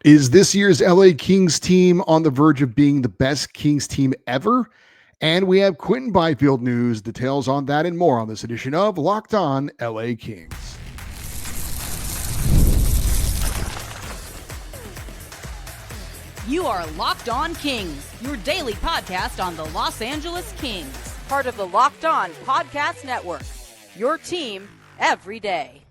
Is this year's LA Kings team on the verge of being the best Kings team ever? And we have Quinton Byfield news, details on that and more on this edition of Locked On LA Kings. You are Locked On Kings, your daily podcast on the Los Angeles Kings, part of the Locked On Podcast Network, your team every day.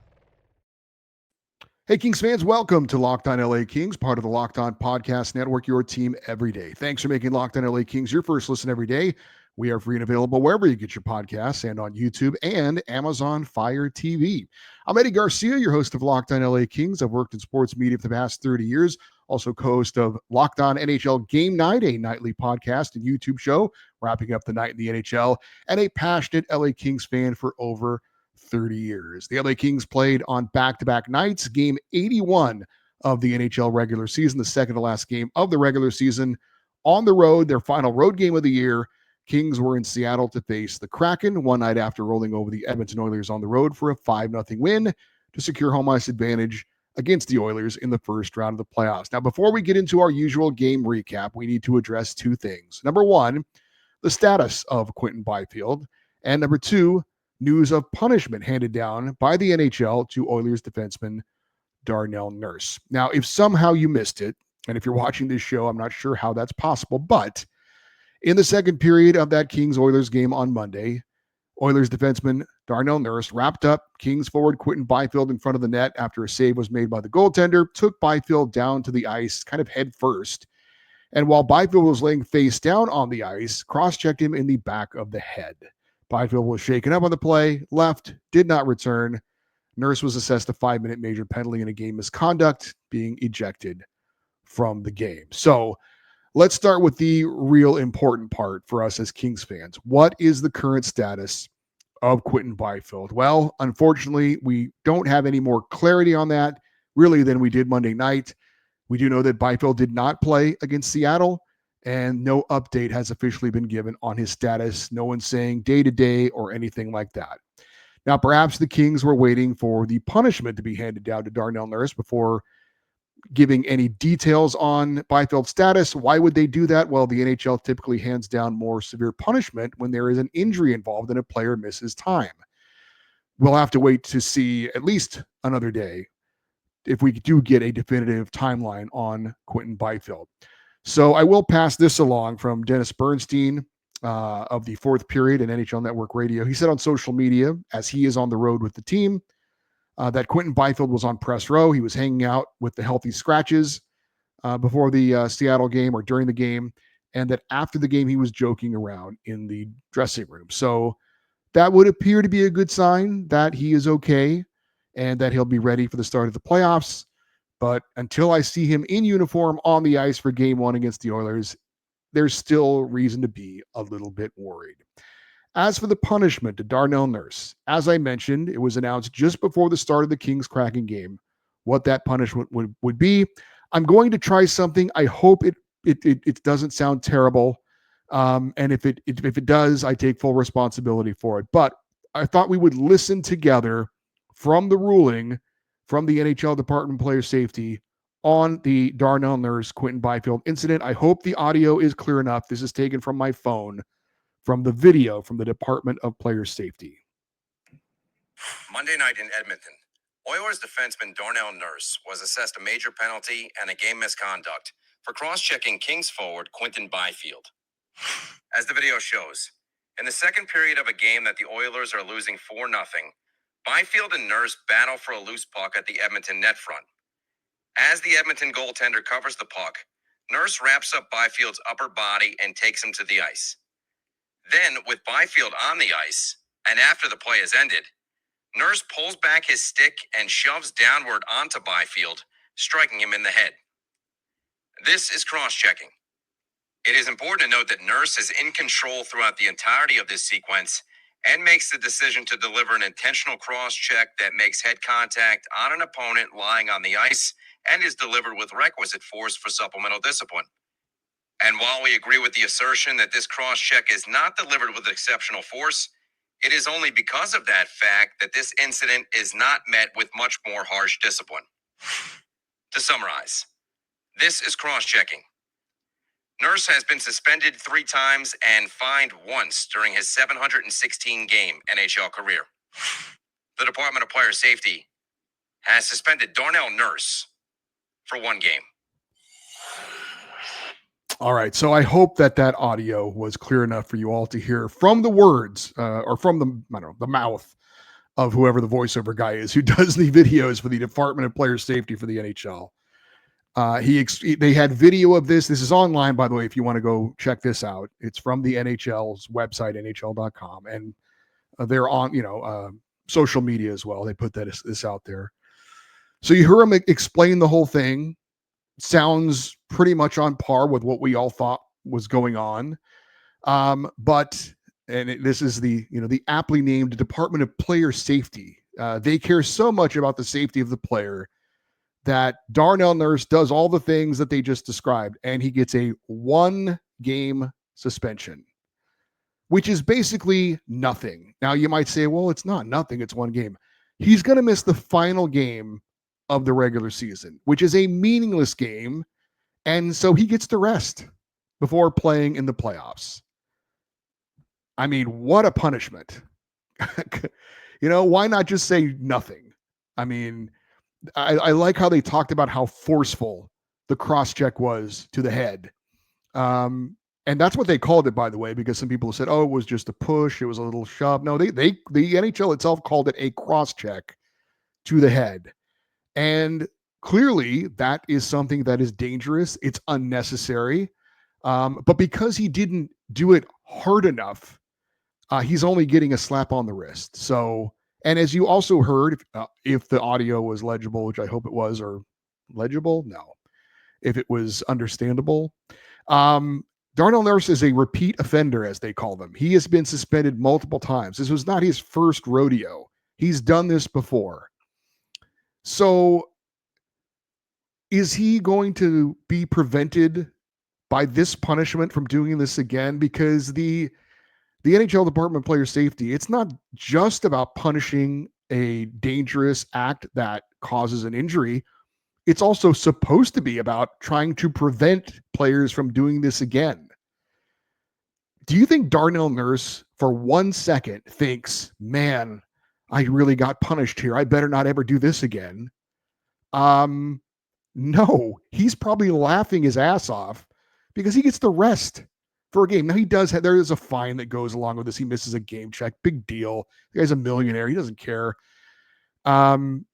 Hey, Kings fans, welcome to Locked On LA Kings, part of the Locked On Podcast Network, your team every day. Thanks for making Locked On LA Kings your first listen every day. We are free and available wherever you get your podcasts and on YouTube and Amazon Fire TV. I'm Eddie Garcia, your host of Locked On LA Kings. I've worked in sports media for the past 30 years, also co-host of Locked On NHL Game Night, a nightly podcast and YouTube show, wrapping up the night in the NHL, and a passionate LA Kings fan for over 30 years. The LA Kings played on back-to-back nights, game 81 of the NHL regular season, the second to last game of the regular season on the road, their final road game of the year. Kings were in Seattle to face the Kraken one night after rolling over the Edmonton Oilers on the road for a 5-0 win to secure home ice advantage against the Oilers in the first round of the playoffs. Now, before we get into our usual game recap, we need to address two things. Number one, the status of Quinton Byfield, and number two, news of punishment handed down by the NHL to Oilers defenseman Darnell Nurse. Now, if somehow you missed it, and if you're watching this show, I'm not sure how that's possible, but in the second period of that Kings-Oilers game on Monday, Oilers defenseman Darnell Nurse wrapped up Kings forward Quinton Byfield in front of the net after a save was made by the goaltender, took Byfield down to the ice kind of head first, and while Byfield was laying face down on the ice, cross-checked him in the back of the head. Byfield was shaken up on the play, left, did not return. Nurse was assessed a 5-minute major penalty in a game misconduct, being ejected from the game. So let's start with the real important part for us as Kings fans. What is the current status of Quinton Byfield? Well, unfortunately, we don't have any more clarity on that really than we did Monday night. We do know that Byfield did not play against Seattle, and no update has officially been given on his status. No one's saying day-to-day or anything like that. Now, perhaps the Kings were waiting for the punishment to be handed down to Darnell Nurse before giving any details on Byfield's status. Why would they do that? Well, the NHL typically hands down more severe punishment when there is an injury involved and a player misses time. We'll have to wait to see at least another day if we do get a definitive timeline on Quinton Byfield. So I will pass this along from Dennis Bernstein of the fourth period in NHL Network Radio. He said on social media, as he is on the road with the team, that Quinton Byfield was on press row. He was hanging out with the healthy scratches before the Seattle game or during the game, and that after the game, he was joking around in the dressing room. So that would appear to be a good sign that he is okay and that he'll be ready for the start of the playoffs. But until I see him in uniform on the ice for game one against the Oilers, there's still reason to be a little bit worried. As for the punishment to Darnell Nurse, as I mentioned, it was announced just before the start of the Kings-Kraken game what that punishment would be. I'm going to try something. I hope it doesn't sound terrible. And if it does, I take full responsibility for it. But I thought we would listen together from the ruling from the NHL Department of Player Safety on the Darnell Nurse Quinton Byfield incident. I hope the audio is clear enough. This is taken from my phone, from the video from the Department of Player Safety. Monday night in Edmonton, Oilers defenseman Darnell Nurse was assessed a major penalty and a game misconduct for cross-checking Kings forward Quinton Byfield. As the video shows, in the second period of a game that the Oilers are losing 4-0, Byfield and Nurse battle for a loose puck at the Edmonton net front. As the Edmonton goaltender covers the puck, Nurse wraps up Byfield's upper body and takes him to the ice. Then, with Byfield on the ice, and after the play is ended, Nurse pulls back his stick and shoves downward onto Byfield, striking him in the head. This is cross-checking. It is important to note that Nurse is in control throughout the entirety of this sequence and makes the decision to deliver an intentional cross-check that makes head contact on an opponent lying on the ice and is delivered with requisite force for supplemental discipline. And while we agree with the assertion that this cross-check is not delivered with exceptional force, it is only because of that fact that this incident is not met with much more harsh discipline. To summarize, This is cross-checking. Nurse has been suspended 3 times and fined once during his 716-game NHL career. The Department of Player Safety has suspended Darnell Nurse for 1 game. All right, so I hope that audio was clear enough for you all to hear from the words or from the mouth of whoever the voiceover guy is who does the videos for the Department of Player Safety for the NHL. They had video of this. This is online, by the way, if you want to go check this out. It's from the NHL's website, nhl.com, and they're on social media as well. They put this out there. So you hear him explain the whole thing. Sounds pretty much on par with what we all thought was going on. This is the aptly named Department of Player Safety. They care so much about the safety of the player that Darnell Nurse does all the things that they just described, and he gets a 1-game suspension, which is basically nothing. Now you might say, well, it's not nothing. It's 1 game. He's going to miss the final game of the regular season, which is a meaningless game. And so he gets to rest before playing in the playoffs. I mean, what a punishment. Why not just say nothing? I mean, I like how they talked about how forceful the cross-check was to the head. And that's what they called it, by the way, because some people said, oh, it was just a push. It was a little shove. No, the NHL itself called it a cross-check to the head. And clearly that is something that is dangerous. It's unnecessary. But because he didn't do it hard enough, he's only getting a slap on the wrist. So, and as you also heard, if the audio was legible, which I hope it was, or legible, no, if it was understandable, Darnell Nurse is a repeat offender, as they call them. He has been suspended multiple times. This was not his first rodeo. He's done this before. So is he going to be prevented by this punishment from doing this again? Because the NHL Department of Player Safety, it's not just about punishing a dangerous act that causes an injury. It's also supposed to be about trying to prevent players from doing this again. Do you think Darnell Nurse, for 1 second, thinks, man, I really got punished here. I better not ever do this again? No, he's probably laughing his ass off because he gets the rest for a game. Now there is a fine that goes along with this. He misses a game check. Big deal. The guy's a millionaire. He doesn't care. And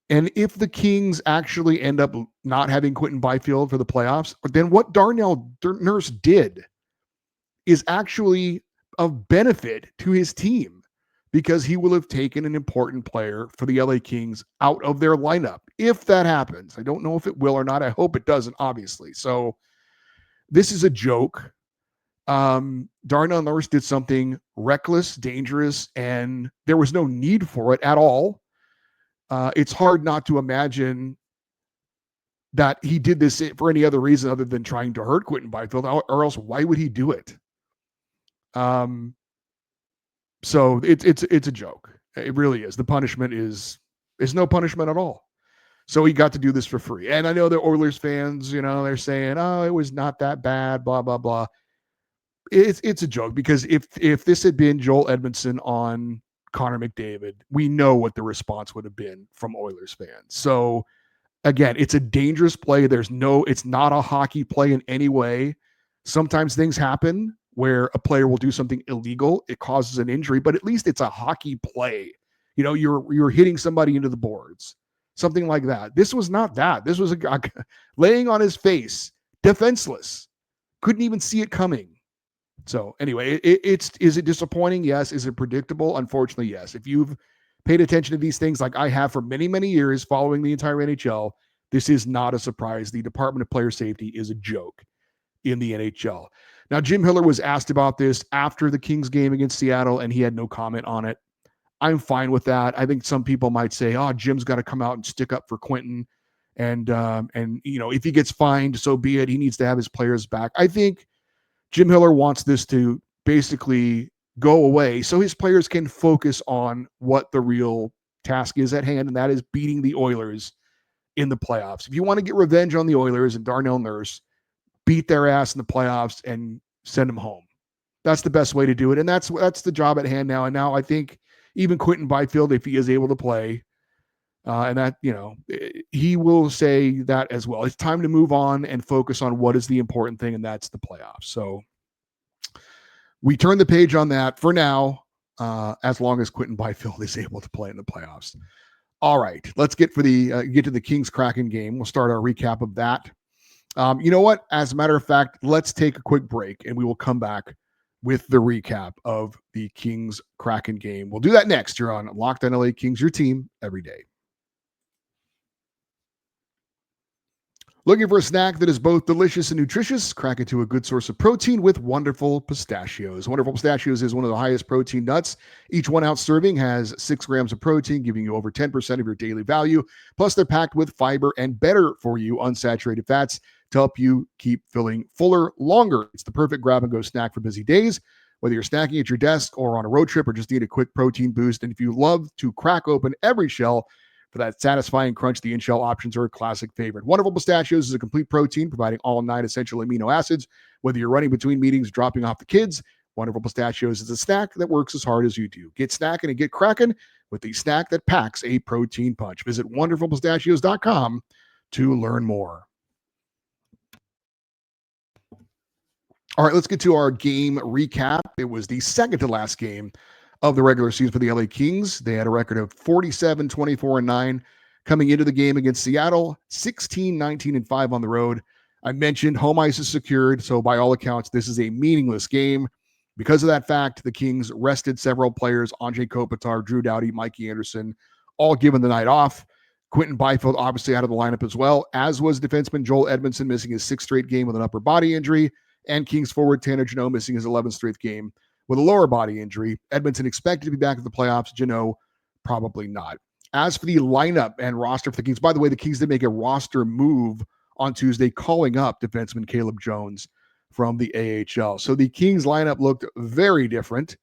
if the Kings actually end up not having Quinton Byfield for the playoffs, then what Darnell Nurse did is actually of benefit to his team, because he will have taken an important player for the LA Kings out of their lineup. If that happens, I don't know if it will or not. I hope it doesn't, obviously. So this is a joke. Darnell Nurse did something reckless, dangerous, and there was no need for it at all. It's hard not to imagine that he did this for any other reason other than trying to hurt Quinton Byfield, or else why would he do it? So it's a joke. It really is. The punishment is no punishment at all. So he got to do this for free. And I know the Oilers fans, they're saying, oh, it was not that bad, blah, blah, blah. It's a joke, because if this had been Joel Edmondson on Connor McDavid, we know what the response would have been from Oilers fans. So again, it's a dangerous play. It's not a hockey play in any way. Sometimes things happen where a player will do something illegal. It causes an injury, but at least it's a hockey play. You're hitting somebody into the boards, something like that. This was not that. This was a guy laying on his face, defenseless, couldn't even see it coming. So anyway, is it disappointing? Yes. Is it predictable? Unfortunately, yes. If you've paid attention to these things like I have for many, many years following the entire NHL, this is not a surprise. The Department of Player Safety is a joke in the NHL. Now, Jim Hiller was asked about this after the Kings game against Seattle, and he had no comment on it. I'm fine with that. I think some people might say, oh, Jim's got to come out and stick up for Quinton. And if he gets fined, so be it. He needs to have his players back. I think Jim Hiller wants this to basically go away so his players can focus on what the real task is at hand, and that is beating the Oilers in the playoffs. If you want to get revenge on the Oilers and Darnell Nurse, beat their ass in the playoffs and send them home. That's the best way to do it. And that's the job at hand now. And now I think even Quinton Byfield, if he is able to play, and that, he will say that as well. It's time to move on and focus on what is the important thing, and that's the playoffs. So we turn the page on that for now, as long as Quinton Byfield is able to play in the playoffs. All right, let's get to the Kings Kraken game. We'll start our recap of that. You know what? As a matter of fact, let's take a quick break, and we will come back with the recap of the Kings Kraken game. We'll do that next. You're on Locked On LA Kings, your team every day. Looking for a snack that is both delicious and nutritious? Crack into a good source of protein with Wonderful Pistachios. Wonderful Pistachios is one of the highest protein nuts. Each 1 ounce serving has 6 grams of protein, giving you over 10% of your daily value. Plus, they're packed with fiber and better for you unsaturated fats to help you keep feeling fuller longer. It's the perfect grab-and-go snack for busy days, whether you're snacking at your desk or on a road trip or just need a quick protein boost. And if you love to crack open every shell for that satisfying crunch, the in-shell options are a classic favorite. Wonderful Pistachios is a complete protein, providing all 9 essential amino acids. Whether you're running between meetings, dropping off the kids, Wonderful Pistachios is a snack that works as hard as you do. Get snacking and get cracking with the snack that packs a protein punch. Visit wonderfulpistachios.com to learn more. All right, let's get to our game recap. It was the second to last game of the regular season for the LA Kings. They had a record of 47, 24, and 9 coming into the game against Seattle, 16, 19, and 5 on the road. I mentioned home ice is secured, so by all accounts, this is a meaningless game. Because of that fact, the Kings rested several players, Anze Kopitar, Drew Doughty, Mikey Anderson, all given the night off. Quinton Byfield obviously out of the lineup as well, as was defenseman Joel Edmondson missing his 6th straight game with an upper body injury, and Kings forward Tanner Jeannot missing his 11th straight game with a lower body injury. Edmondson expected to be back at the playoffs. Jeannot, probably not. As for the lineup and roster for the Kings, by the way, the Kings did make a roster move on Tuesday, calling up defenseman Caleb Jones from the AHL. So the Kings lineup looked very different.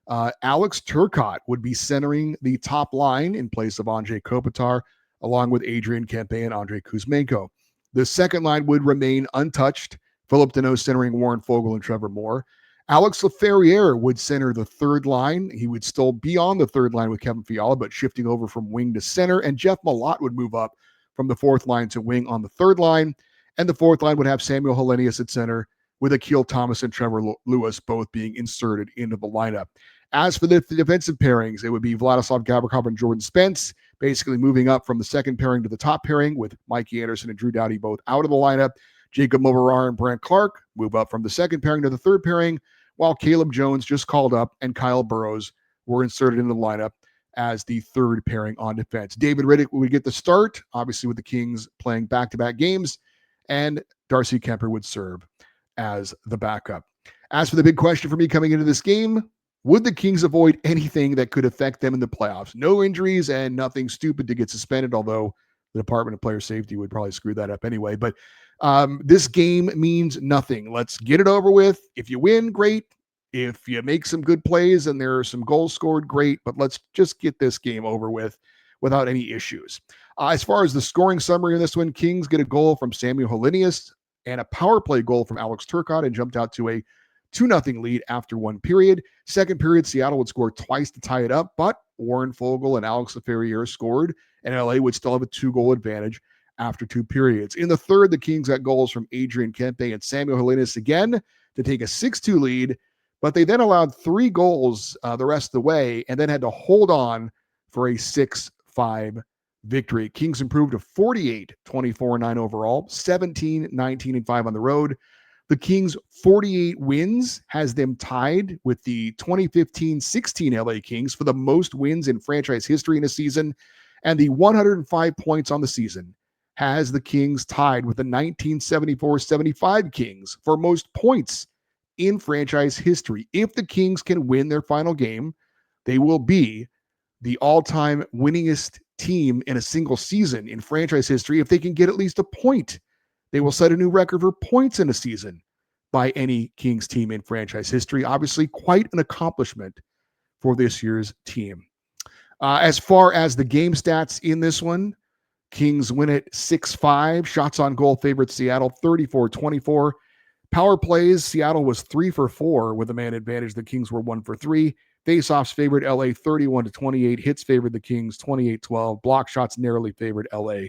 Alex Turcotte would be centering the top line in place of Anze Kopitar, along with Adrian Kempe and Andrei Kuzmenko. The second line would remain untouched. Philip Deneau centering Warren Foegele and Trevor Moore. Alex Laferriere would center the third line. He would still be on the third line with Kevin Fiala, but shifting over from wing to center. And Jeff Malott would move up from the fourth line to wing on the third line. And the fourth line would have Samuel Hellenius at center, with Akil Thomas and Trevor Lewis both being inserted into the lineup. As for the defensive pairings, it would be Vladislav Gavrikov and Jordan Spence, basically moving up from the second pairing to the top pairing, with Mikey Anderson and Drew Doughty both out of the lineup. Jacob Moverar and Brant Clark move up from the second pairing to the third pairing, while Caleb Jones just called up and Kyle Burrows were inserted into the lineup as the third pairing on defense. David Riddick would get the start, obviously with the Kings playing back-to-back games, and Darcy Kemper would serve as the backup. As for the big question for me coming into this game, would the Kings avoid anything that could affect them in the playoffs? No injuries and nothing stupid to get suspended, although the Department of Player Safety would probably screw that up anyway. But this game means nothing. Let's get it over with. If you win, great. If you make some good plays and there are some goals scored, great. But let's just get this game over with without any issues. As far as the scoring summary in this one, Kings get a goal from Samuel Hellenius and a power play goal from Alex Turcotte and jumped out to a 2-0 lead after one period. Second period, Seattle would score twice to tie it up, but Warren Foegele and Alex Laferriere scored, and LA would still have a 2-goal advantage after 2 periods. In the third, the Kings got goals from Adrian Kempe and Samuel Hellenius again to take a 6-2 lead, but they then allowed 3 goals the rest of the way and then had to hold on for a 6-5 victory. Kings improved to 48, 24-9 overall, 17, 19, and 5 on the road. The Kings' 48 wins has them tied with the 2015-16 LA Kings for the most wins in franchise history in a season, and the 105 points on the season has the Kings tied with the 1974-75 Kings for most points in franchise history. If the Kings can win their final game, they will be the all-time winningest team in a single season in franchise history. If they can get at least a point, they will set a new record for points in a season by any Kings team in franchise history. Obviously, quite an accomplishment for this year's team. As far as the game stats in this one, Kings win it 6-5. Shots on goal favored Seattle 34-24. Power plays, Seattle was 3 for 4 with a man advantage. The Kings were 1 for 3. Faceoffs favored LA 31-28. Hits favored the Kings 28-12. Block shots narrowly favored LA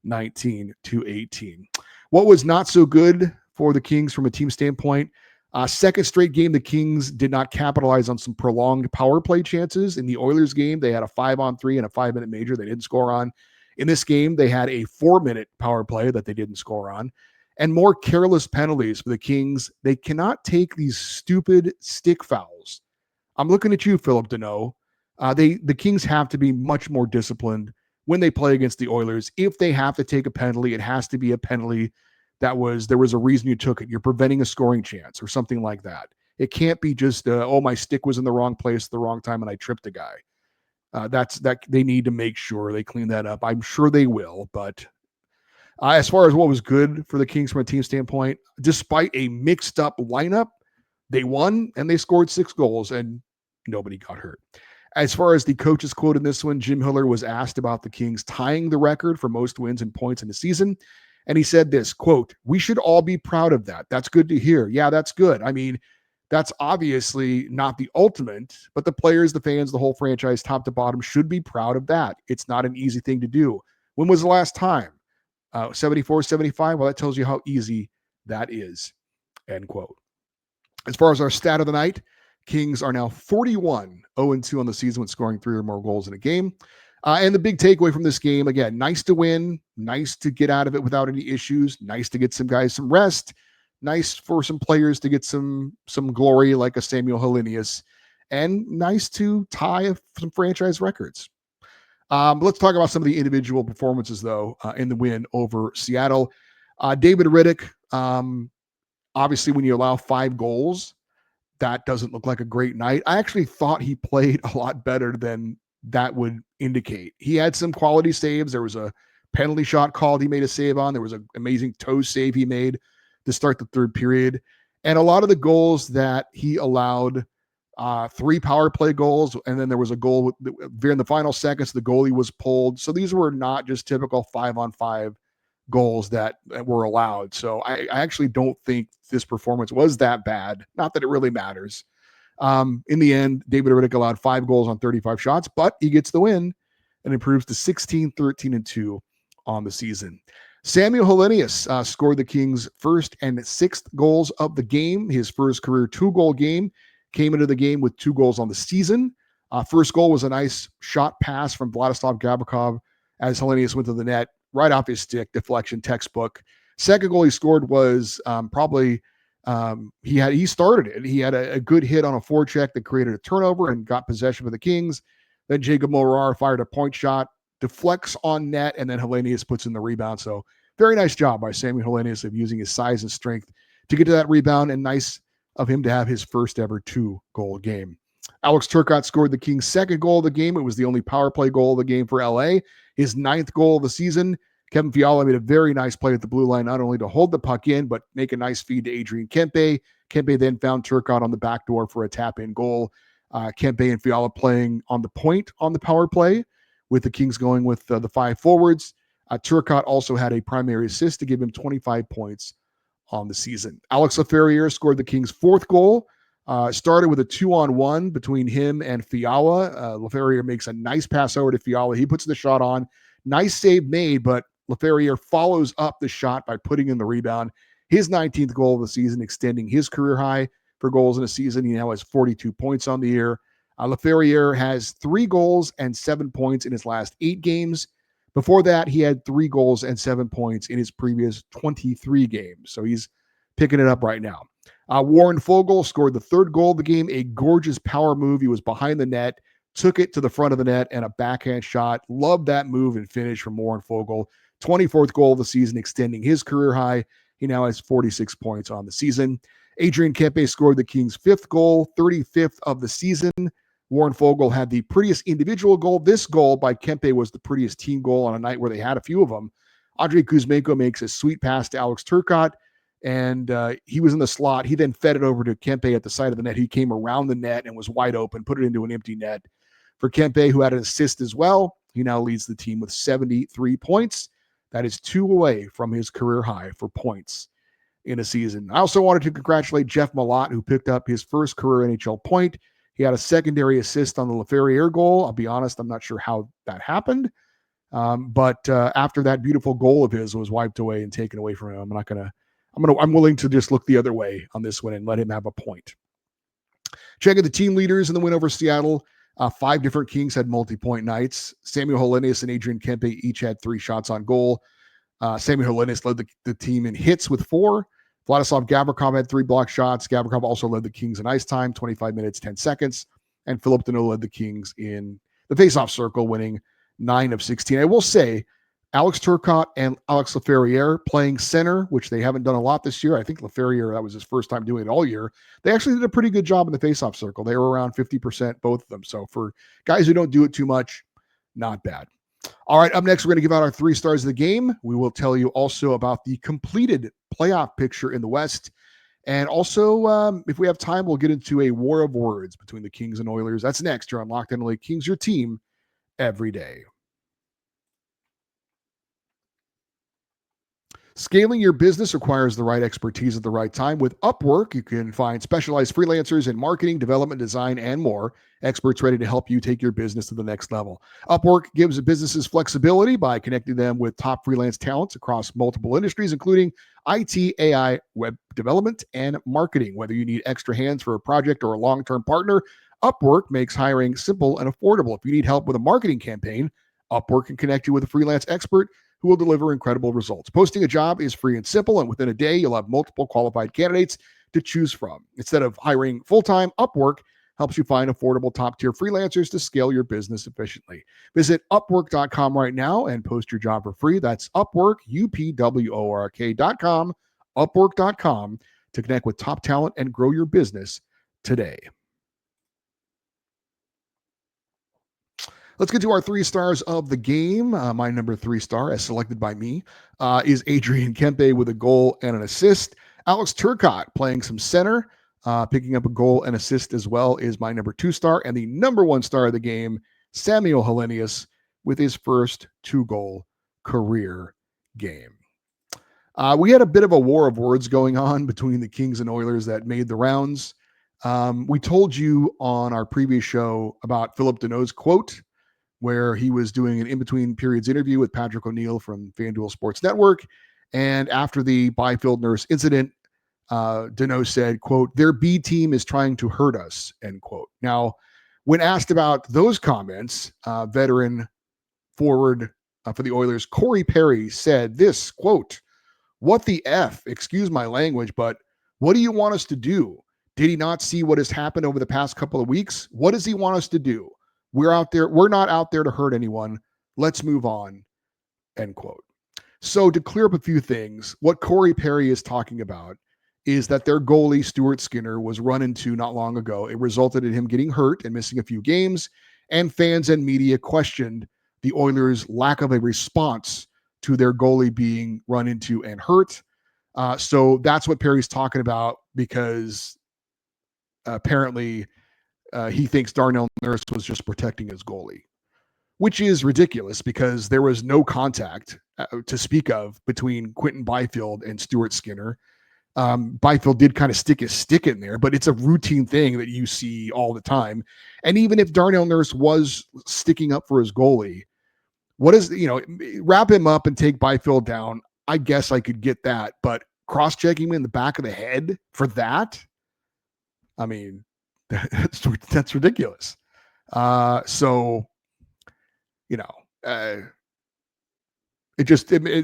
19-18. What was not so good for the Kings from a team standpoint? Second straight game, the Kings did not capitalize on some prolonged power play chances. In the Oilers game, they had a 5-on-3 and a 5-minute major they didn't score on. In this game, they had a 4-minute power play that they didn't score on. And more careless penalties for the Kings. They cannot take these stupid stick fouls. I'm looking at you, Philip Deneau. The Kings have to be much more disciplined when they play against the Oilers. If they have to take a penalty, it has to be a penalty there was a reason you took it. You're preventing a scoring chance or something like that. It can't be just, my stick was in the wrong place at the wrong time and I tripped a guy. That they need to make sure they clean that up. I'm sure they will, but as far as what was good for the Kings from a team standpoint, despite a mixed up lineup, they won and they scored 6 goals and nobody got hurt. As far as the coach's quote in this one, Jim Hiller was asked about the Kings tying the record for most wins and points in the season. And he said this, quote, "We should all be proud of that. That's good to hear. Yeah, that's good. I mean, that's obviously not the ultimate, but the players, the fans, the whole franchise, top to bottom, should be proud of that. It's not an easy thing to do. When was the last time? 74, 75? Well, that tells you how easy that is." End quote. As far as our stat of the night, Kings are now 41, 0-2 on the season when scoring 3 or more goals in a game. And the big takeaway from this game, again, nice to win, nice to get out of it without any issues, nice to get some guys some rest, nice for some players to get some glory like a Samuel Hellenius, and nice to tie some franchise records. Let's talk about some of the individual performances, though, in the win over Seattle. David Riddick, obviously, when you allow 5 goals, that doesn't look like a great night. I actually thought he played a lot better than that would indicate. He had some quality saves. There was a penalty shot called he made a save on. There was an amazing toe save he made to start the third period. And a lot of the goals that he allowed, 3 power play goals, and then there was a goal in the final seconds, the goalie was pulled. So these were not just typical 5-on-5 goals that were allowed. So I actually don't think this performance was that bad. Not that it really matters. In the end, David Riddick allowed 5 goals on 35 shots, but he gets the win and improves to 16, 13-2 on the season. Samuel Hellenius scored the Kings' first and 6th goals of the game. His first career 2-goal game, came into the game with 2 goals on the season. First goal was a nice shot pass from Vladislav Gavrikov as Hellenius went to the net, right off his stick, deflection, textbook. Second goal he scored was he started it. He had a good hit on a forecheck that created a turnover and got possession of the Kings. Then Jacob Morar fired a point shot, deflects on net, and then Hellenius puts in the rebound. So very nice job by Samuel Hellenius of using his size and strength to get to that rebound, and nice of him to have his first ever 2-goal game. Alex Turcotte scored the Kings' 2nd goal of the game. It was the only power play goal of the game for LA. His 9th goal of the season. Kevin Fiala made a very nice play at the blue line, not only to hold the puck in, but make a nice feed to Adrian Kempe. Kempe then found Turcotte on the back door for a tap-in goal. Kempe and Fiala playing on the point on the power play, with the Kings going with the 5 forwards. Turcotte also had a primary assist to give him 25 points on the season. Alex Laferriere scored the Kings' 4th goal. Started with a 2-on-1 between him and Fiala. Laferriere makes a nice pass over to Fiala. He puts the shot on. Nice save made, but Laferriere follows up the shot by putting in the rebound. His 19th goal of the season, extending his career high for goals in a season. He now has 42 points on the year. Laferriere has 3 goals and 7 points in his last 8 games. Before that, he had 3 goals and 7 points in his previous 23 games. So he's picking it up right now. Warren Foegele scored the 3rd goal of the game, a gorgeous power move. He was behind the net, took it to the front of the net, and a backhand shot. Loved that move and finish from Warren Foegele. 24th goal of the season, extending his career high. He now has 46 points on the season. Adrian Kempe scored the Kings' 5th goal, 35th of the season. Warren Foegele had the prettiest individual goal. This goal by Kempe was the prettiest team goal on a night where they had a few of them. Andrei Kuzmenko makes a sweet pass to Alex Turcotte, and he was in the slot. He then fed it over to Kempe at the side of the net. He came around the net and was wide open, put it into an empty net for Kempe, who had an assist as well. He now leads the team with 73 points. That is 2 away from his career high for points in a season. I also wanted to congratulate Jeff Malott, who picked up his first career NHL point. He had a secondary assist on the LaFerriere goal. I'll be honest, I'm not sure how that happened. But after that beautiful goal of his was wiped away and taken away from him, I'm willing to just look the other way on this one and let him have a point. Checking the team leaders in the win over Seattle. 5 different Kings had multi-point nights. Samuel Helenius and Adrian Kempe each had 3 shots on goal. Samuel Helenius led the team in hits with 4. Vladislav Gavrikov had 3 block shots. Gavrikov also led the Kings in ice time, 25 minutes, 10 seconds. And Philip Deneau led the Kings in the faceoff circle, winning 9 of 16. I will say, Alex Turcotte and Alex LaFerriere playing center, which they haven't done a lot this year. I think LaFerriere, that was his first time doing it all year. They actually did a pretty good job in the faceoff circle. They were around 50%, both of them. So for guys who don't do it too much, not bad. All right, up next, we're going to give out our 3 stars of the game. We will tell you also about the completed playoff picture in the West. And also, if we have time, we'll get into a war of words between the Kings and Oilers. That's next here on Locked On LA Kings, your team every day. Scaling your business requires the right expertise at the right time. With Upwork, you can find specialized freelancers in marketing, development, design, and more. Experts ready to help you take your business to the next level. Upwork gives businesses flexibility by connecting them with top freelance talents across multiple industries, including IT, AI, web development, and marketing. Whether you need extra hands for a project or a long-term partner, Upwork makes hiring simple and affordable. If you need help with a marketing campaign, Upwork can connect you with a freelance expert who will deliver incredible results. Posting a job is free and simple, and within a day, you'll have multiple qualified candidates to choose from. Instead of hiring full-time, Upwork helps you find affordable top-tier freelancers to scale your business efficiently. Visit Upwork.com right now and post your job for free. That's Upwork, UPWORK.com, Upwork.com, to connect with top talent and grow your business today. Let's get to our 3 stars of the game. My number 3 star, as selected by me, is Adrian Kempe with a goal and an assist. Alex Turcotte playing some center, picking up a goal and assist as well, is my number 2 star. And the number 1 star of the game, Samuel Helenius, with his first 2-goal career game. We had a bit of a war of words going on between the Kings and Oilers that made the rounds. We told you on our previous show about Philip Deneau's quote, where he was doing an in-between periods interview with Patrick O'Neill from FanDuel Sports Network. And after the Byfield Nurse incident, Deneau said, quote, "Their B team is trying to hurt us," end quote. Now, when asked about those comments, veteran forward for the Oilers, Corey Perry, said this, quote, "What the F, excuse my language, but what do you want us to do? Did he not see what has happened over the past couple of weeks? What does he want us to do? We're not out there to hurt anyone. Let's move on," end quote. So to clear up a few things, what Corey Perry is talking about is that their goalie, Stuart Skinner, was run into not long ago. It resulted in him getting hurt and missing a few games, and fans and media questioned the Oilers' lack of a response to their goalie being run into and hurt. So that's what Perry's talking about, because apparently he thinks Darnell Nurse was just protecting his goalie, which is ridiculous because there was no contact to speak of between Quinton Byfield and Stuart Skinner. Byfield did kind of stick his stick in there, but it's a routine thing that you see all the time. And even if Darnell Nurse was sticking up for his goalie, wrap him up and take Byfield down, I guess I could get that, but cross-checking him in the back of the head for that, I mean, that's ridiculous. It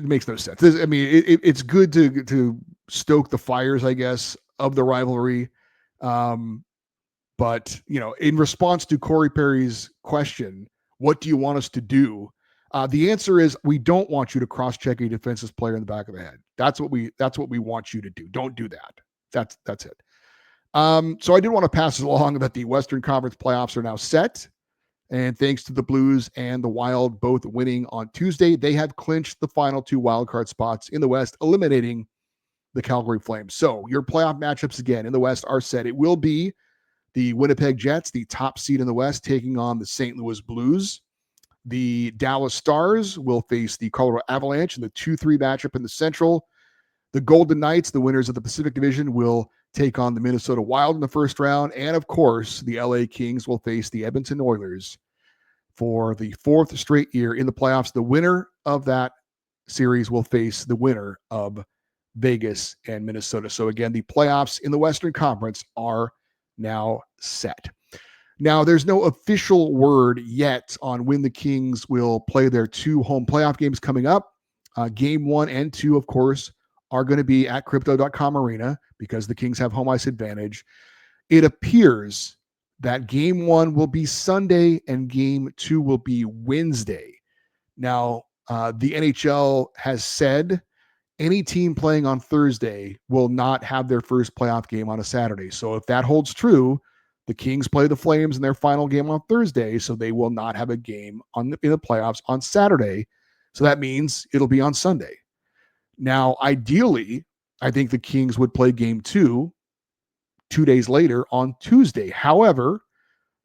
makes no sense. It's good to stoke the fires, I guess, of the rivalry. But in response to Corey Perry's question, what do you want us to do? The answer is, we don't want you to cross-check a defensive player in the back of the head. That's what we want you to do. Don't do that. That's it. So I did want to pass it along that the Western Conference playoffs are now set. And thanks to the Blues and the Wild both winning on Tuesday, they have clinched the final 2 wildcard spots in the West, eliminating the Calgary Flames. So your playoff matchups again in the West are set. It will be the Winnipeg Jets, the top seed in the West, taking on the St. Louis Blues. The Dallas Stars will face the Colorado Avalanche in the 2-3 matchup in the Central. The Golden Knights, the winners of the Pacific Division, will take on the Minnesota Wild in the first round. And of course, the LA Kings will face the Edmonton Oilers for the fourth straight year in the playoffs. The winner of that series will face the winner of Vegas and Minnesota. So again, the playoffs in the Western Conference are now set. Now, there's no official word yet on when the Kings will play their 2 home playoff games coming up. Game 1 and 2, of course, are going to be at Crypto.com Arena because the Kings have home ice advantage. It appears that game 1 will be Sunday and game 2 will be Wednesday. Now, the NHL has said any team playing on Thursday will not have their first playoff game on a Saturday. So if that holds true, the Kings play the Flames in their final game on Thursday, so they will not have a game in the playoffs on Saturday. So that means it'll be on Sunday. Now, ideally, I think the Kings would play game 2 2 days later on Tuesday. However,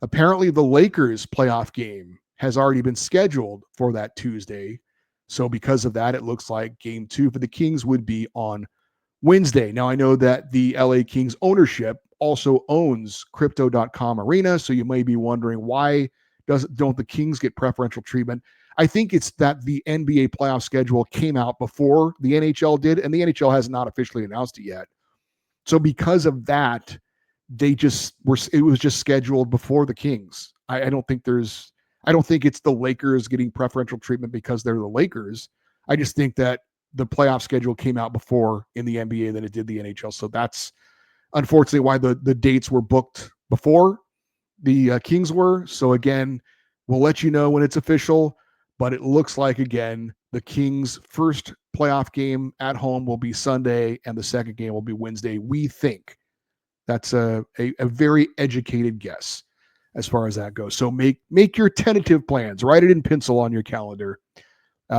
apparently the Lakers playoff game has already been scheduled for that Tuesday. So because of that, it looks like game 2 for the Kings would be on Wednesday. Now, I know that the LA Kings ownership also owns Crypto.com Arena. So you may be wondering, why don't the Kings get preferential treatment? I think it's that the NBA playoff schedule came out before the NHL did, and the NHL has not officially announced it yet. So because of that, it was just scheduled before the Kings. I don't think it's the Lakers getting preferential treatment because they're the Lakers. I just think that the playoff schedule came out before in the NBA than it did the NHL. So that's unfortunately why the dates were booked before the Kings were. So again, we'll let you know when it's official, but it looks like, again, the Kings' first playoff game at home will be Sunday and the second game will be Wednesday. We think that's a very educated guess as far as that goes. So make your tentative plans, write it in pencil on your calendar.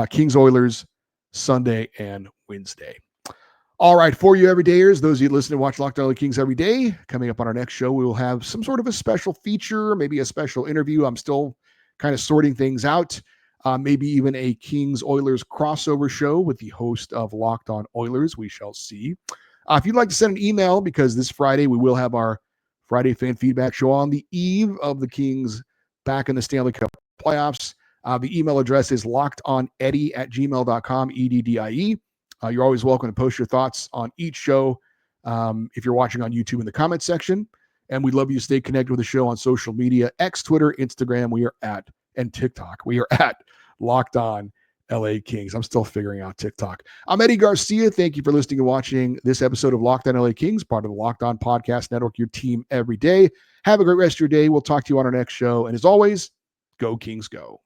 Kings Oilers Sunday and Wednesday. All right, for you everydayers, those of you listen to watch Locked On Kings every day, coming up on our next show, we will have some sort of a special feature, maybe a special interview. I'm still kind of sorting things out. Maybe even a Kings Oilers crossover show with the host of Locked On Oilers. We shall see. If you'd like to send an email, because this Friday we will have our Friday fan feedback show on the eve of the Kings back in the Stanley Cup playoffs. The email address is lockedoneddie@gmail.com, EDDIE. You're always welcome to post your thoughts on each show if you're watching on YouTube in the comments section. And we'd love you to stay connected with the show on social media, X, Twitter, Instagram. And TikTok. We are at Locked On LA Kings. I'm still figuring out TikTok. I'm Eddie Garcia. Thank you for listening and watching this episode of Locked On LA Kings, part of the Locked On Podcast Network, your team every day. Have a great rest of your day. We'll talk to you on our next show. And as always, go Kings, go.